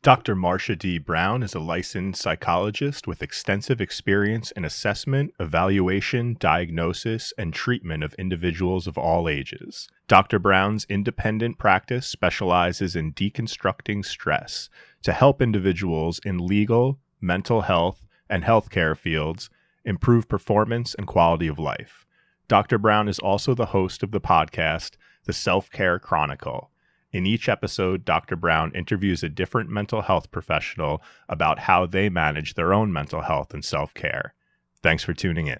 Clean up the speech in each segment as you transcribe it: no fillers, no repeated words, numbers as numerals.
Dr. Marsha Brown is a licensed psychologist with extensive experience in assessment, evaluation, diagnosis, and treatment of individuals of all ages. Dr. Brown's independent practice specializes in deconstructing stress to help individuals in legal, mental health, and healthcare fields improve performance and quality of life. Dr. Brown is also the host of the podcast, The Self-Care Chronicle. In each episode, Dr. Brown interviews a different mental health professional about how they manage their own mental health and self-care. Thanks for tuning in.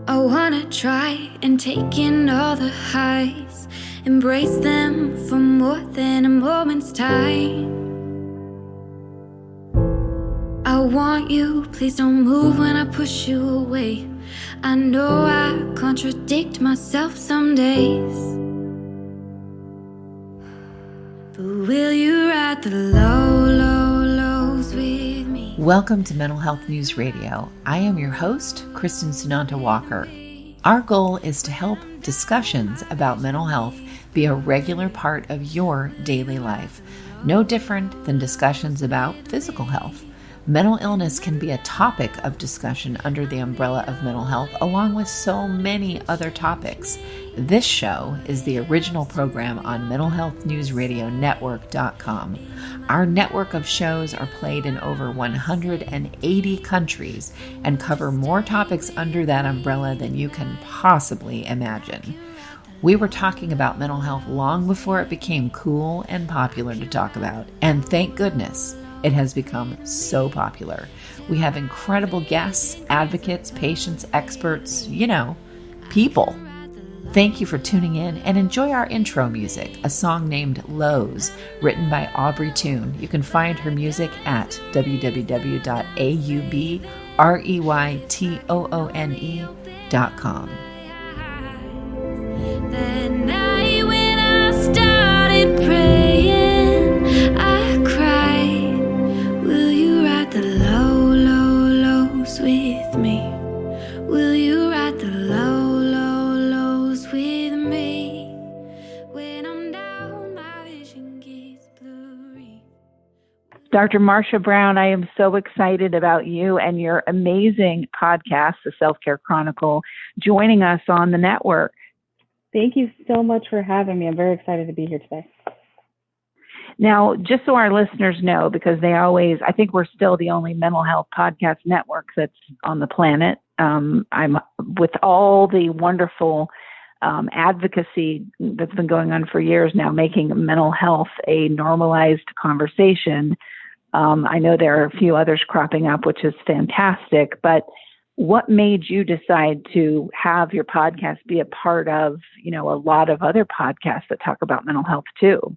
I wanna try and take in all the highs, embrace them for more than a moment's time. I want you, please don't move when I push you away. I know I contradict myself some days. But will you ride the lows with me? Welcome to Mental Health News Radio. I am your host, Kristin Sunanta Walker. Our goal is to help discussions about mental health be a regular part of your daily life, no different than discussions about physical health. Mental illness can be a topic of discussion under the umbrella of mental health, along with so many other topics. This show is the original program on mentalhealthnewsradionetwork.com. Our network of shows are played in over 180 countries and cover more topics under that umbrella than you can possibly imagine. We were talking about mental health long before it became cool and popular to talk about, and thank goodness it has become so popular. We have incredible guests, advocates, patients, experts, people. Thank you for tuning in and enjoy our intro music, a song named Lows, written by Aubrey Toon. You can find her music at www.aubreytoone.com. That night when I started praying, I cried. Will you ride the lows with me? Will you ride the lows with me? When I'm down, my vision gets blurry. Dr. Marsha Brown, I am so excited about you and your amazing podcast, The Self-Care Chronicle, joining us on the network. Thank you so much for having me. I'm very excited to be here today. Now, just so our listeners know, because I think we're still the only mental health podcast network that's on the planet. I'm with all the wonderful advocacy that's been going on for years now, making mental health a normalized conversation. I know there are a few others cropping up, which is fantastic, but what made you decide to have your podcast be a part of, a lot of other podcasts that talk about mental health too?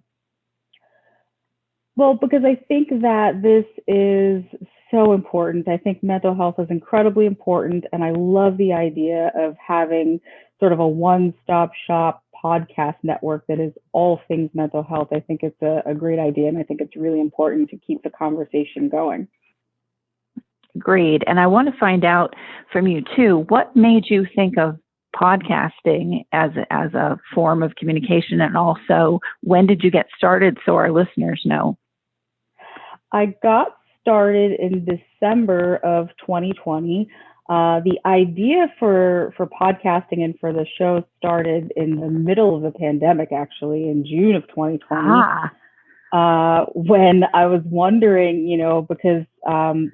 Well, because I think that this is so important. I think mental health is incredibly important, and I love the idea of having sort of a one-stop shop podcast network that is all things mental health. I think it's a great idea, and I think it's really important to keep the conversation going. Agreed. And I want to find out from you too, what made you think of podcasting as a form of communication, and also when did you get started so our listeners know? I got started in December of 2020. The idea for podcasting and for the show started in the middle of the pandemic, actually, in June of 2020. When I was wondering, because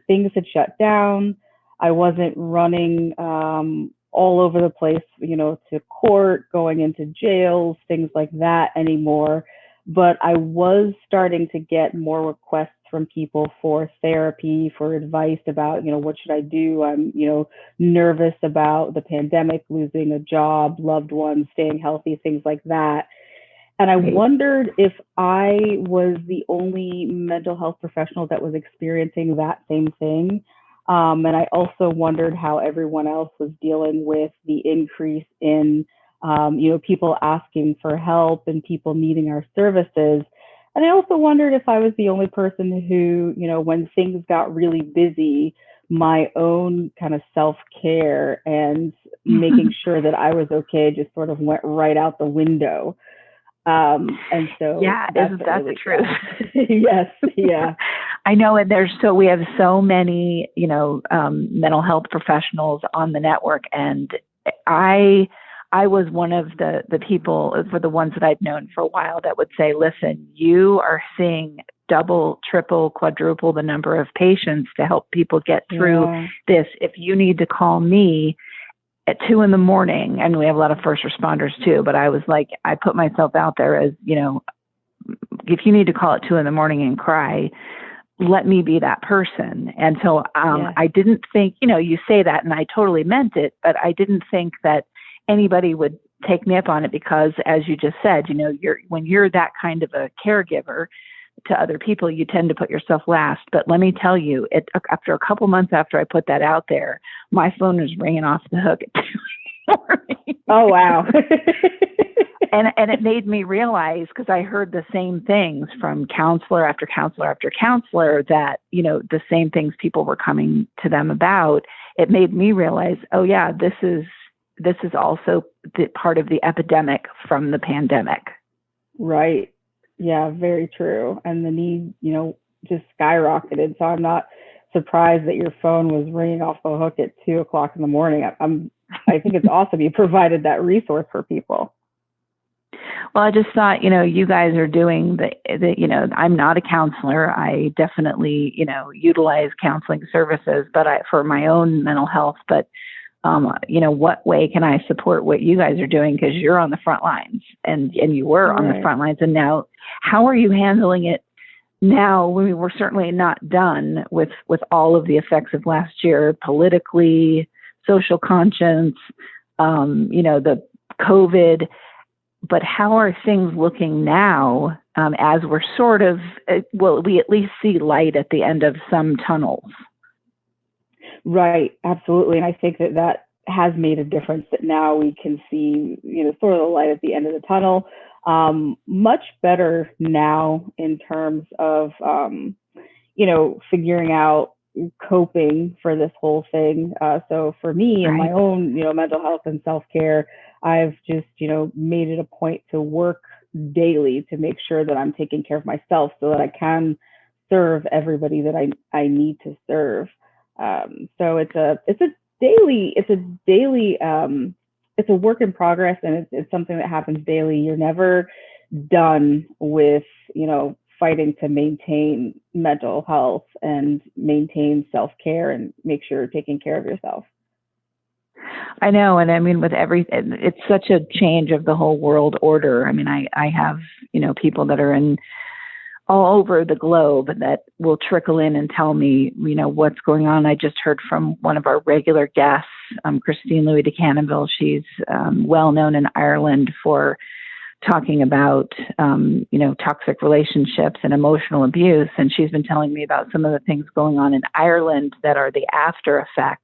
things had shut down, I wasn't running all over the place, to court, going into jails, things like that anymore. But I was starting to get more requests from people for therapy, for advice about, what should I do? I'm, nervous about the pandemic, losing a job, loved ones, staying healthy, things like that. And I wondered if I was the only mental health professional that was experiencing that same thing. And I also wondered how everyone else was dealing with the increase in, people asking for help and people needing our services. And I also wondered if I was the only person who, when things got really busy, my own kind of self-care and making sure that I was okay just sort of went right out the window. And so yeah, isn't that the truth? Yes, yeah. I know, and we have so many, mental health professionals on the network, and I was one of the people, for the ones that I've known for a while, that would say, listen, you are seeing double, triple, quadruple the number of patients to help people get through this. If you need to call me at 2 a.m, and we have a lot of first responders too, but I was like, I put myself out there as, if you need to call at 2 a.m. and cry, let me be that person. And so I didn't think, you say that, and I totally meant it, but I didn't think that anybody would take me up on it, because, as you just said, when you're that kind of a caregiver to other people, you tend to put yourself last. But let me tell you, after a couple months after I put that out there, my phone was ringing off the hook at 2 a.m. Oh, wow. And it made me realize, because I heard the same things from counselor after counselor after counselor, that, the same things people were coming to them about. It made me realize, oh yeah, this is also part of the epidemic from the pandemic. Right. Yeah, very true. And the need, just skyrocketed. So I'm not surprised that your phone was ringing off the hook at 2 o'clock in the morning. I think it's awesome you provided that resource for people. Well, I just thought, you guys are doing I'm not a counselor. I definitely, utilize counseling services, but for my own mental health. But, what way can I support what you guys are doing? Because you're on the front lines, and you were on the front lines. And now, how are you handling it now? We're certainly not done with all of the effects of last year, politically, social conscience, the COVID. But how are things looking now, as we're sort of, we at least see light at the end of some tunnels? Right, absolutely. And I think that has made a difference, that now we can see, sort of the light at the end of the tunnel. Much better now in terms of, figuring out coping for this whole thing. So for me and my own, mental health and self-care, I've just, made it a point to work daily to make sure that I'm taking care of myself, so that I can serve everybody that I need to serve. So it's a work in progress, and it's something that happens daily. You're never done with, fighting to maintain mental health and maintain self-care and make sure you're taking care of yourself. I know. And I mean, with everything, it's such a change of the whole world order. I mean, I have, people that are in all over the globe that will trickle in and tell me, what's going on. I just heard from one of our regular guests, Kristin Louis de Canonville. She's well known in Ireland for talking about, toxic relationships and emotional abuse. And she's been telling me about some of the things going on in Ireland that are the after effects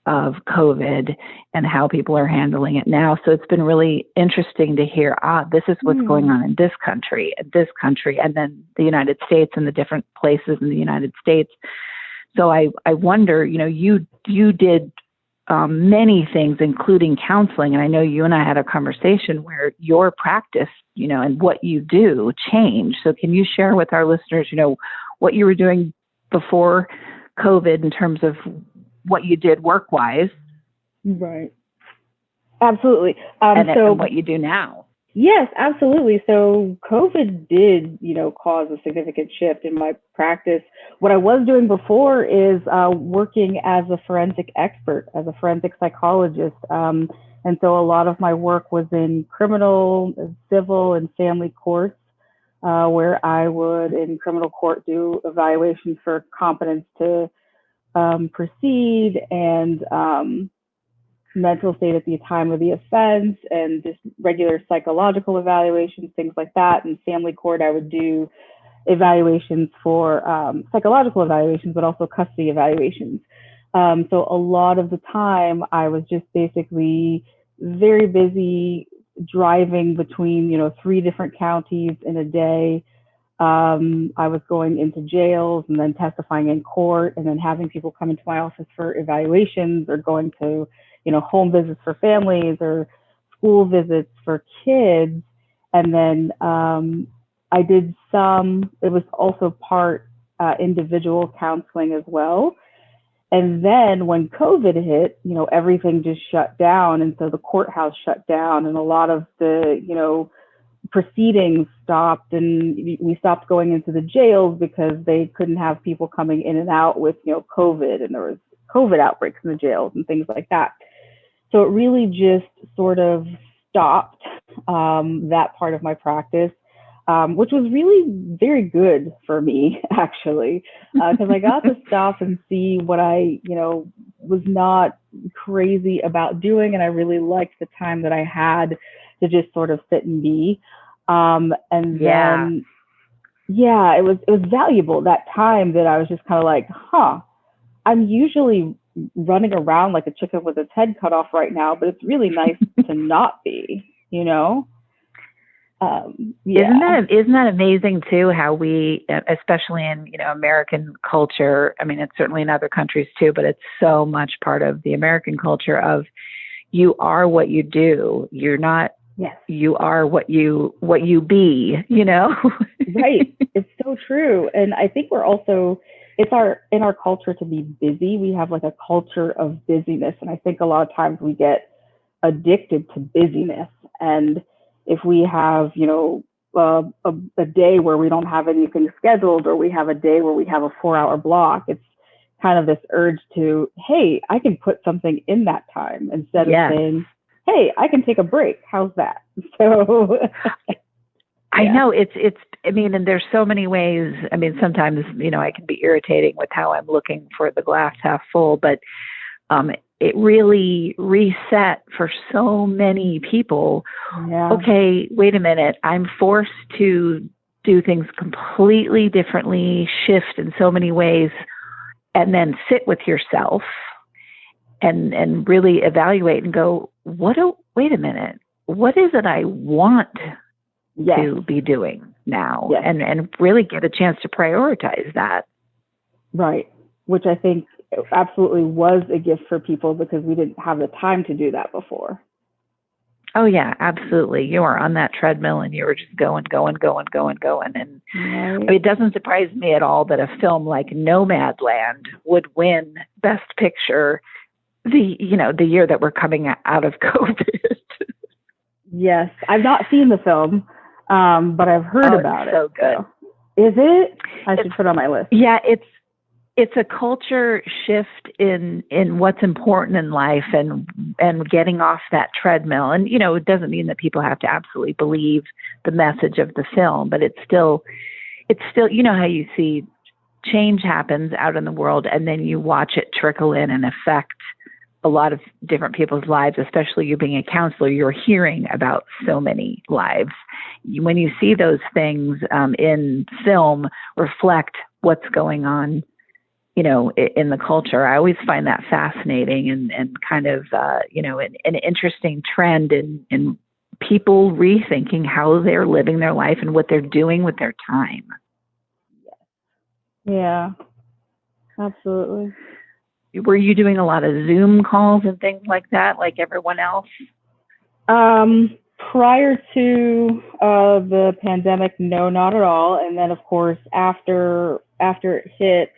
of COVID and how people are handling it now. So it's been really interesting to hear, this is what's going on in this country, and then the United States and the different places in the United States. So I wonder, you did many things, including counseling. And I know you and I had a conversation where your practice, and what you do changed. So can you share with our listeners, what you were doing before COVID in terms of what you did work-wise? Right. Absolutely. And what you do now. Yes, absolutely. So COVID did, cause a significant shift in my practice. What I was doing before is working as a forensic expert, as a forensic psychologist. And so a lot of my work was in criminal, civil, and family courts, where I would, in criminal court, do evaluations for competence to proceed and mental state at the time of the offense, and just regular psychological evaluations, things like that. In family court, I would do evaluations for psychological evaluations, but also custody evaluations. So a lot of the time I was just basically very busy driving between, 3 different counties in a day. I was going into jails and then testifying in court, and then having people come into my office for evaluations, or going to, home visits for families or school visits for kids. And then I did it was also part individual counseling as well. And then when COVID hit, everything just shut down. And so the courthouse shut down and a lot of the, proceedings stopped, and we stopped going into the jails because they couldn't have people coming in and out with, COVID, and there was COVID outbreaks in the jails and things like that. So it really just sort of stopped that part of my practice, which was really very good for me, actually, because I got to stop and see what I, was not crazy about doing. And I really liked the time that I had to just sort of sit and be. And then, it was valuable, that time that I was just kind of like, I'm usually running around like a chicken with its head cut off right now, but it's really nice to not be, Isn't that amazing too, how we, especially in, American culture, I mean, it's certainly in other countries too, but it's so much part of the American culture of you are what you do. You're not, you are what you be, Right. It's so true. And I think we're also, in our culture to be busy. We have like a culture of busyness. And I think a lot of times we get addicted to busyness. And if we have, a day where we don't have anything scheduled, or we have a day where we have a 4-hour block, it's kind of this urge to, hey, I can put something in that time instead of saying, hey, I can take a break. How's that? So I know I mean, and there's so many ways. I mean, sometimes, I can be irritating with how I'm looking for the glass half full, but it really reset for so many people. Yeah. Okay, wait a minute. I'm forced to do things completely differently, shift in so many ways, and then sit with yourself and really evaluate and go, wait a minute, what is it I want to be doing now? And really get a chance to prioritize that. Right. Which I think absolutely was a gift for people, because we didn't have the time to do that before. Oh yeah, absolutely. You were on that treadmill and you were just going. And it doesn't surprise me at all that a film like Nomadland would win Best Picture the year that we're coming out of COVID. Yes. I've not seen the film, but I've heard about it. So good. So. Is it? I should put it on my list. Yeah, it's a culture shift in what's important in life and getting off that treadmill. And, it doesn't mean that people have to absolutely believe the message of the film, but it's still, how you see change happens out in the world, and then you watch it trickle in and affect a lot of different people's lives, especially you being a counselor. You're hearing about so many lives. When you see those things in film reflect what's going on, in the culture, I always find that fascinating and kind of, an interesting trend in people rethinking how they're living their life and what they're doing with their time. Yeah, absolutely. Were you doing a lot of Zoom calls and things like that, like everyone else? Prior to the pandemic, no, not at all. And then, of course, after it hit,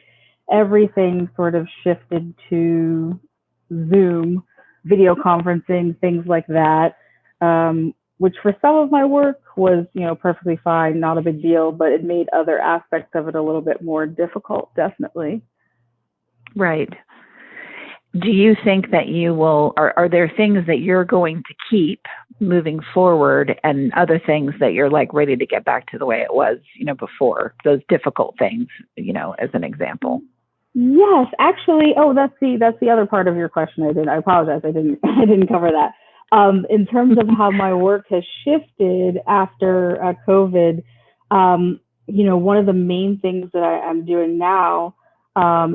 everything sort of shifted to Zoom, video conferencing, things like that, which for some of my work was, perfectly fine, not a big deal, but it made other aspects of it a little bit more difficult, definitely. Right. Do you think that you will, are there things that you're going to keep moving forward and other things that you're like ready to get back to the way it was, before, those difficult things, as an example? Yes, actually. Oh, that's the other part of your question. I apologize. I didn't cover that. In terms of how my work has shifted after COVID, one of the main things that I'm doing now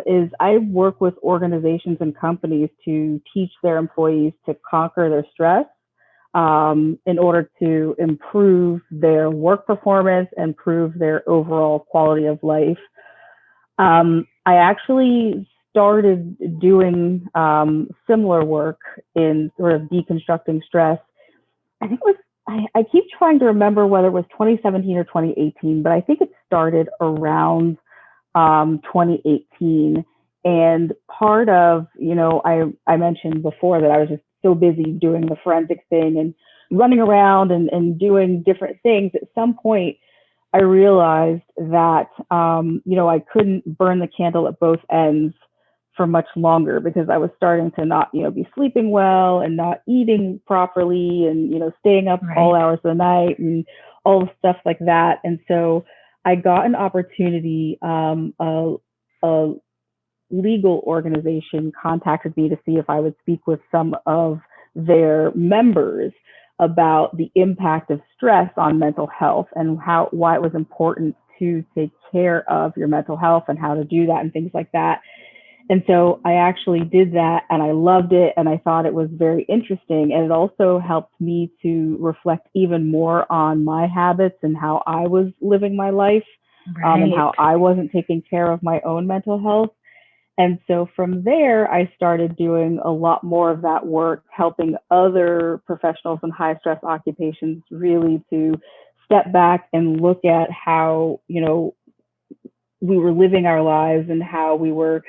is I work with organizations and companies to teach their employees to conquer their stress in order to improve their work performance, improve their overall quality of life. I actually started doing similar work in sort of deconstructing stress. I think it was I keep trying to remember whether it was 2017 or 2018, but I think it started around 2018. And part of, I mentioned before that I was just so busy doing the forensic thing and running around and doing different things. At some point, I realized that, I couldn't burn the candle at both ends for much longer because I was starting to not, be sleeping well and not eating properly and, staying up all hours of the night and all stuff like that. And so I got an opportunity, a legal organization contacted me to see if I would speak with some of their members about the impact of stress on mental health and why it was important to take care of your mental health and how to do that and things like that. And so I actually did that and I loved it and I thought it was very interesting. And it also helped me to reflect even more on my habits and how I was living my life, and how I wasn't taking care of my own mental health. And so from there, I started doing a lot more of that work, helping other professionals in high stress occupations really to step back and look at how, we were living our lives and how we were,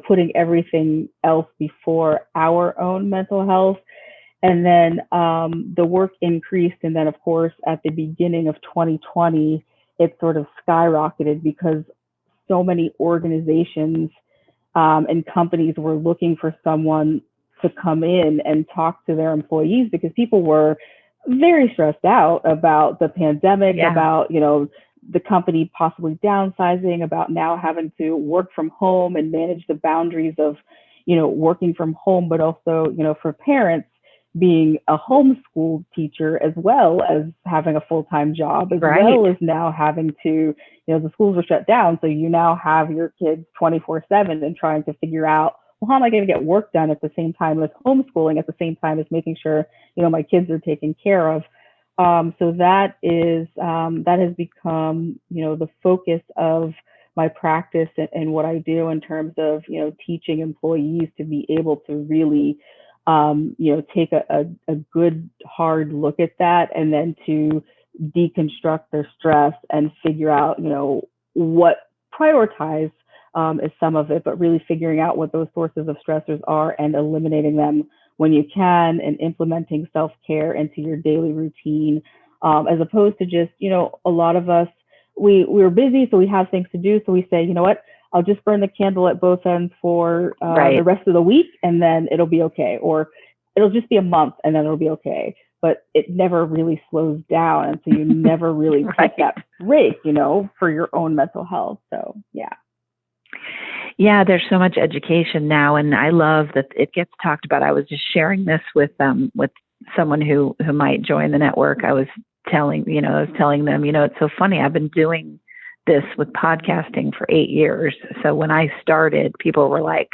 putting everything else before our own mental health. And then the work increased. And then, of course, at the beginning of 2020, it sort of skyrocketed because so many organizations and companies were looking for someone to come in and talk to their employees because people were very stressed out about the pandemic, about, the company possibly downsizing, about now having to work from home and manage the boundaries of, working from home, but also, for parents being a homeschool teacher as well as having a full-time job, as well as now having to, the schools were shut down. So you now have your kids 24/7 and trying to figure out, well, how am I going to get work done at the same time as homeschooling, at the same time as making sure, my kids are taken care of. So that has become, the focus of my practice and what I do in terms of, teaching employees to be able to really, take a good hard look at that and then to deconstruct their stress and figure out, what prioritize is some of it, but really figuring out what those sources of stressors are and eliminating them when you can, and implementing self-care into your daily routine, as opposed to just, a lot of us, we're busy, so we have things to do. So we say, you know what, I'll just burn the candle at both ends for the rest of the week and then it'll be okay. Or it'll just be a month and then it'll be okay. But it never really slows down. And so you never really take that break, for your own mental health. So, yeah. Yeah, there's so much education now, and I love that it gets talked about. I was just sharing this with someone who might join the network. I was telling them, it's so funny. I've been doing this with podcasting for 8 years. So when I started, people were like,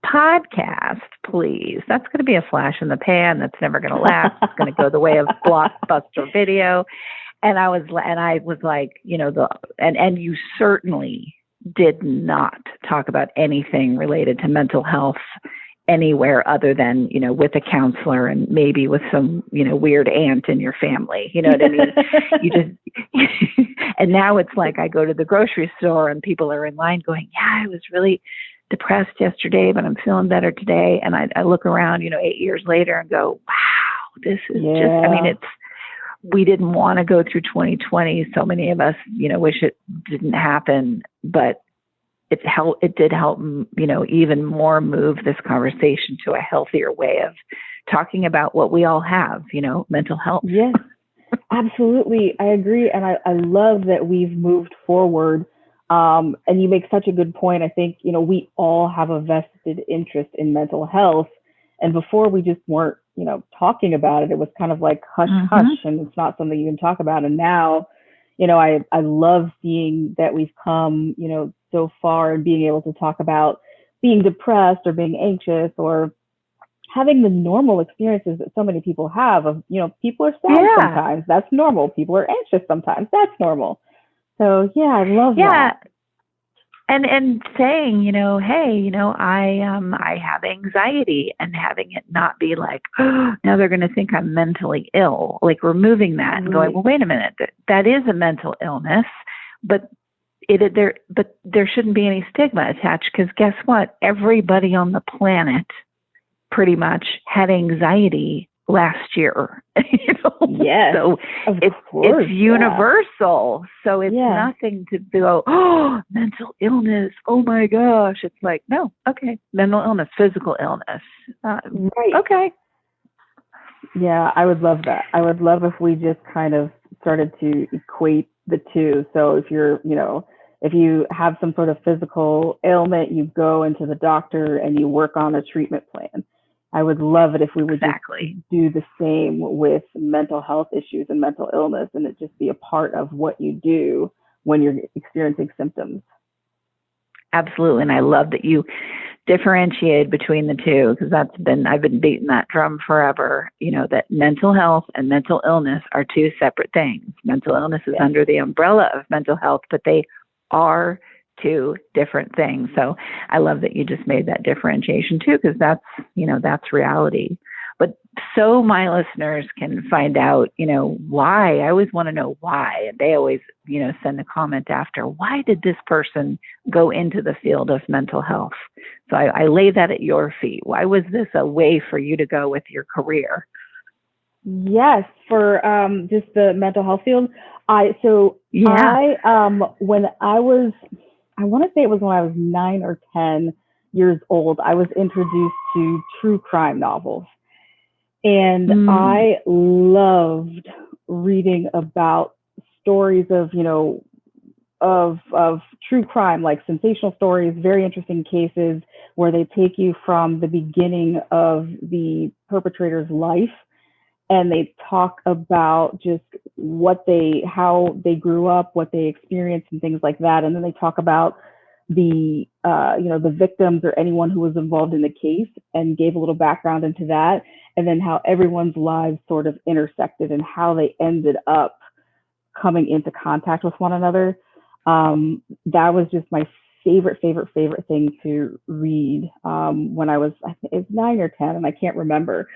podcast, please. That's going to be a flash in the pan. That's never going to last. It's going to go the way of Blockbuster Video. And I was like, and you certainly did not talk about anything related to mental health anywhere other than, with a counselor and maybe with some, weird aunt in your family. You know what I mean? You just, and now it's like I go to the grocery store and people are in line going, yeah, I was really depressed yesterday, but I'm feeling better today. And I look around, 8 years later and go, wow, this is we didn't want to go through 2020. So many of us, wish it didn't happen, but it did help, even more move this conversation to a healthier way of talking about what we all have, mental health. Yes, absolutely. I agree. And I love that we've moved forward. And you make such a good point. I think, we all have a vested interest in mental health. And before we just weren't, talking about it. It was kind of like hush, hush, and it's not something you can talk about. And now, I love seeing that we've come, so far and being able to talk about being depressed or being anxious or having the normal experiences that so many people have of, people are sad sometimes. That's normal. People are anxious sometimes. That's normal. So, yeah, I love that. And saying, hey, I have anxiety, and having it not be like, oh, now they're going to think I'm mentally ill. Like removing that and going, well, wait a minute, that is a mental illness, but there shouldn't be any stigma attached, because guess what? Everybody on the planet pretty much had anxiety last year. Yes, so it's universal. So it's nothing to go, oh, mental illness, oh my gosh. It's like, no, okay, mental illness, physical illness. Right. Okay. Yeah, I would love that. I would love if we just kind of started to equate the two. So if if you have some sort of physical ailment, you go into the doctor and you work on a treatment plan. I would love it if we would just do the same with mental health issues and mental illness, and it just be a part of what you do when you're experiencing symptoms. Absolutely. And I love that you differentiate between the two, because I've been beating that drum forever, that mental health and mental illness are two separate things. Mental illness is under the umbrella of mental health, but they are two different things. So I love that you just made that differentiation too, because that's reality. But so my listeners can find out, why. I always want to know why. And they always, send a comment after, why did this person go into the field of mental health? So I lay that at your feet. Why was this a way for you to go with your career? Yes, for just the mental health field. When I want to say it was when I was 9 or 10 years old, I was introduced to true crime novels. And I loved reading about stories of, of true crime, like sensational stories, very interesting cases where they take you from the beginning of the perpetrator's life, and they talk about just how they grew up, what they experienced, and things like that. And then they talk about the victims or anyone who was involved in the case, and gave a little background into that, and then how everyone's lives sort of intersected and how they ended up coming into contact with one another. That was just my favorite thing to read when I was 9 or 10, and I can't remember.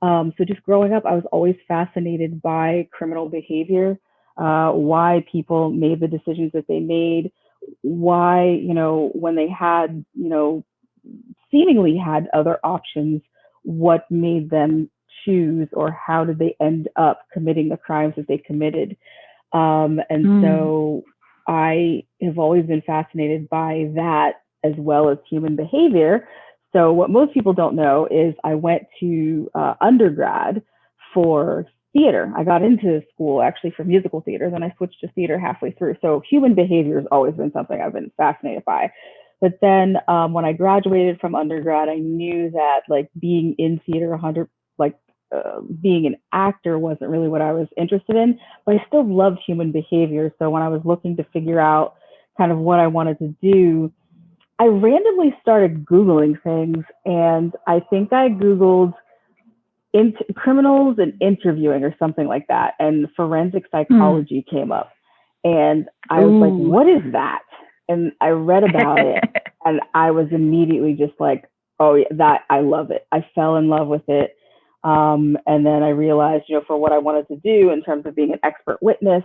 So just growing up, I was always fascinated by criminal behavior, why people made the decisions that they made, why, when they had, seemingly had other options, what made them choose, or how did they end up committing the crimes that they committed. So I have always been fascinated by that, as well as human behavior. So what most people don't know is I went to undergrad for theater. I got into school actually for musical theater, then I switched to theater halfway through. So human behavior has always been something I've been fascinated by. But then when I graduated from undergrad, I knew that like being in theater, being an actor wasn't really what I was interested in, but I still loved human behavior. So when I was looking to figure out kind of what I wanted to do, I randomly started Googling things, and I think I Googled criminals and interviewing or something like that, and forensic psychology came up. And I was like, what is that? And I read about it, and I was immediately just like, oh, yeah, I love it. I fell in love with it. And then I realized, for what I wanted to do in terms of being an expert witness,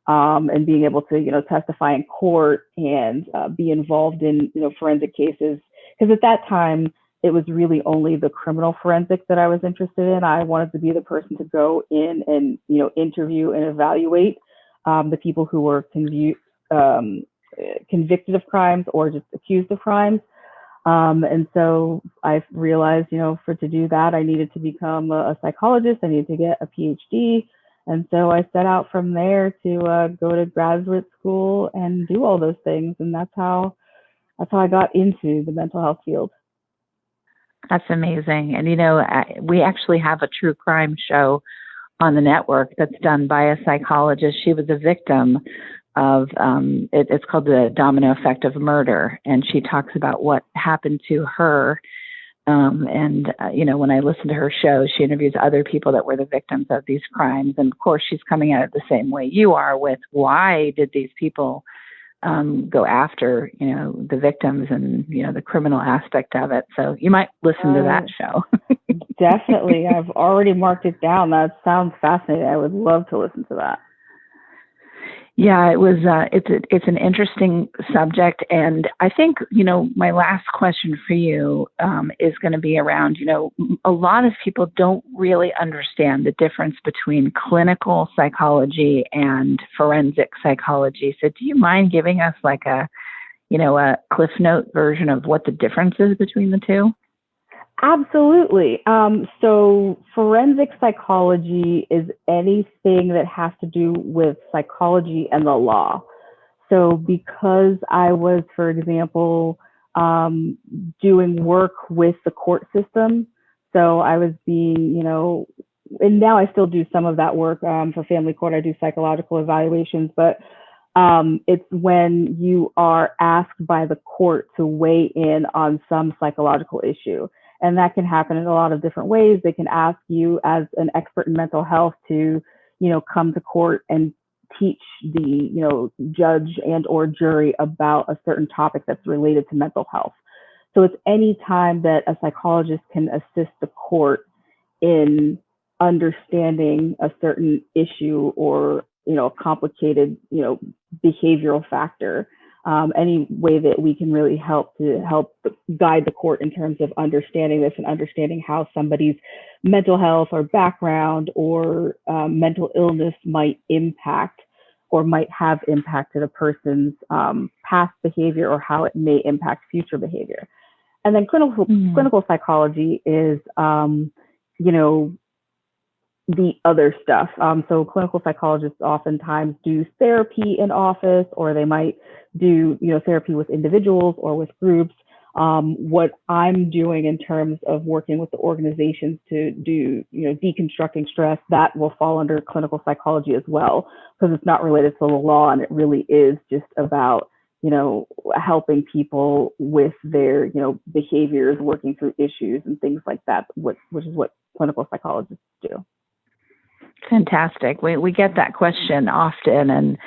and being able to, testify in court and be involved in, forensic cases. Because at that time, it was really only the criminal forensic that I was interested in. I wanted to be the person to go in and, interview and evaluate the people who were convicted of crimes or just accused of crimes. And so I realized, to do that, I needed to become a psychologist. I needed to get a PhD. And so I set out from there to go to graduate school and do all those things. And that's how I got into the mental health field. That's amazing. And, we actually have a true crime show on the network that's done by a psychologist. She was a victim of, it's called the Domino effect of murder. And she talks about what happened to her. When I listen to her show, she interviews other people that were the victims of these crimes. And of course, she's coming at it the same way you are, with why did these people go after, the victims and, the criminal aspect of it. So you might listen to that show. Definitely. I've already marked it down. That sounds fascinating. I would love to listen to that. Yeah, it was. It's an interesting subject, and I think my last question for you is going to be around. A lot of people don't really understand the difference between clinical psychology and forensic psychology. So, do you mind giving us like a Cliff Note version of what the difference is between the two? Absolutely. So forensic psychology is anything that has to do with psychology and the law. So because I was, for example, doing work with the court system, so I was being, and now I still do some of that work for family court. I do psychological evaluations, but it's when you are asked by the court to weigh in on some psychological issue. And that can happen in a lot of different ways. They can ask you as an expert in mental health to, come to court and teach the, judge and or jury about a certain topic that's related to mental health. So it's any time that a psychologist can assist the court in understanding a certain issue or, a complicated, behavioral factor. Any way that we can really help guide the court in terms of understanding this and understanding how somebody's mental health or background or mental illness might impact or might have impacted a person's past behavior or how it may impact future behavior. And then clinical psychology is, the other stuff. So clinical psychologists oftentimes do therapy in office, or they might do, therapy with individuals or with groups. What I'm doing in terms of working with the organizations to do, deconstructing stress, that will fall under clinical psychology as well, because it's not related to the law, and it really is just about, helping people with their, behaviors, working through issues and things like that, which is what clinical psychologists do. Fantastic. We get that question often, and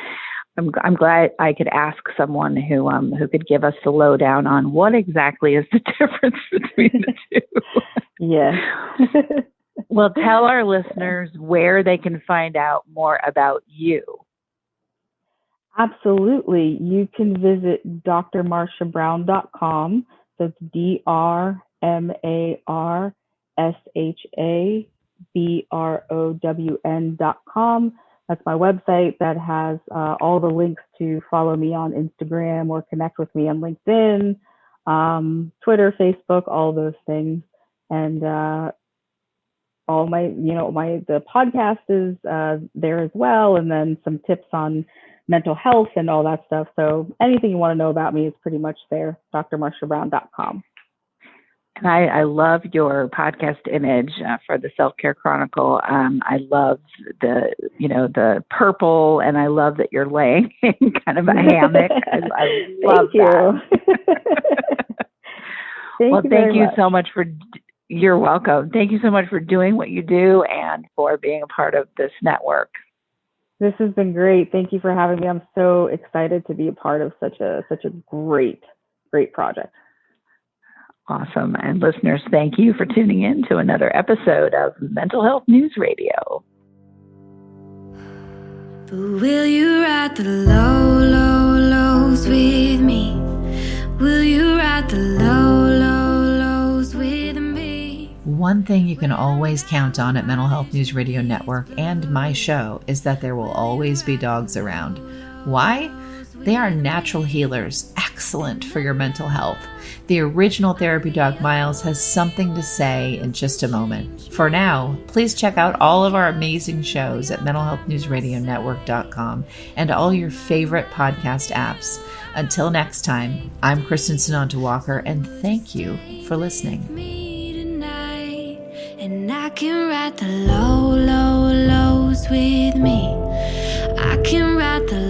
I'm glad I could ask someone who could give us the lowdown on what exactly is the difference between the two. Yes. Well, tell our listeners where they can find out more about you. Absolutely. You can visit dr.marshabrown.com. So it's dr.marshabrown.com. That's my website that has all the links to follow me on Instagram or connect with me on LinkedIn, Twitter, Facebook, all those things. And all my, the podcast is there as well. And then some tips on mental health and all that stuff. So anything you want to know about me is pretty much there, dr.marshabrown.com. And I love your podcast image for the Self-Care Chronicle. I love the purple, and I love that you're laying in kind of a hammock. I love that. Thank you so much for. You're welcome. Thank you so much for doing what you do and for being a part of this network. This has been great. Thank you for having me. I'm so excited to be a part of such a great project. Awesome. And listeners, thank you for tuning in to another episode of Mental Health News Radio. But will you ride the low, low, lows with me? Will you ride the low, low, lows with me? One thing you can always count on at Mental Health News Radio Network and my show is that there will always be dogs around. Why? They are natural healers, excellent for your mental health. The original therapy dog Miles has something to say in just a moment. For now, please check out all of our amazing shows at mentalhealthnewsradionetwork.com and all your favorite podcast apps. Until next time, I'm Kristin Sinanta-Walker, and thank you for listening. And I can ride the low, low, lows with me. I can ride the